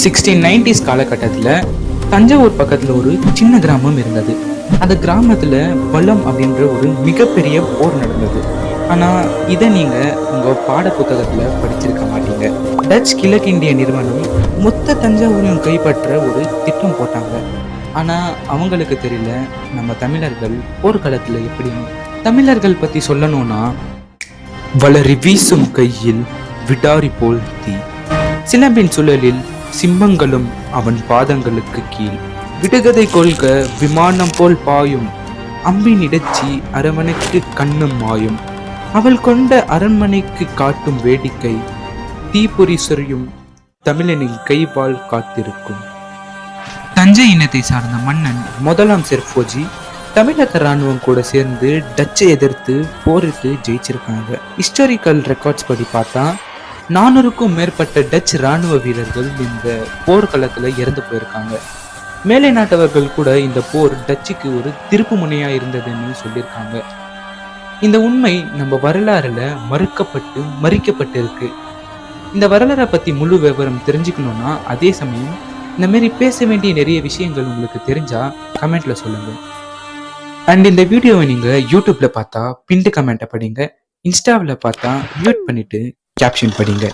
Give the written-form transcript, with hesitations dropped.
1690s காலகட்டத்தில் தஞ்சாவூர் பக்கத்தில் ஒரு சின்ன கிராமம் இருந்தது. அந்த கிராமத்தில் வல்லம் அப்படின்ற ஒரு மிகப்பெரிய போர் நடந்தது. ஆனால் இதை நீங்கள் உங்கள் பாட புத்தகத்தில் படிச்சிருக்க மாட்டீங்க. டச் கிழக்கிந்திய நிறுவனம் மொத்த தஞ்சாவூரையும் கைப்பற்ற ஒரு திட்டம் போட்டாங்க. ஆனால் அவங்களுக்கு தெரியல நம்ம தமிழர்கள் போர்க்களத்தில் எப்படின்னு. தமிழர்கள் பற்றி சொல்லணும்னா, வளரி வீசும் கையில் விடாரி போல் தீ, சிலம்பின் சுழலில் சிம்மங்களும் அவன் பாதங்களுக்கு கீழ், விடுகதை கொள்க விமானம் போல் பாயும், அம்பின் இடச்சி அரவணைக்கு கண்ணும் மாயும், அவள் கொண்ட அரண்மனைக்கு காட்டும் வேடிக்கை, தீப்பொறி சொரியும் தமிழனின் கைவாள் காத்திருக்கும். தஞ்சை இனத்தை சார்ந்த மன்னன் முதலாம் செர்போஜி தமிழக இராணுவம் கூட சேர்ந்து டச்சை எதிர்த்து போரிட்டு ஜெயிச்சிருக்காங்க. ஹிஸ்டாரிக்கல் ரெக்கார்ட்ஸ் படி பார்த்தா 400க்கும் மேற்பட்ட டச் இராணுவ வீரர்கள் இந்த போர்க்களத்துல இறந்து போயிருக்காங்க. மேலை நாட்டவர்கள் கூட இந்த போர் டச்சுக்கு ஒரு திருப்பு முனையா இருந்ததுன்னு சொல்லியிருக்காங்க. இந்த உண்மை நம்ம வரலாறுல மறிக்கப்பட்டு இருக்கு. இந்த வரலாறை பத்தி முழு விவரம் தெரிஞ்சுக்கணும்னா, அதே சமயம் இந்த மாதிரி பேச வேண்டிய நிறைய விஷயங்கள் உங்களுக்கு தெரிஞ்சா கமெண்ட்ல சொல்லுங்க. அண்ட் இந்த வீடியோவை நீங்க யூடியூப்ல பார்த்தா பின்டு கமெண்ட்டை படிங்க, இன்ஸ்டாவில் பார்த்தா மியூட் பண்ணிட்டு கேப்ஷன் படிங்க.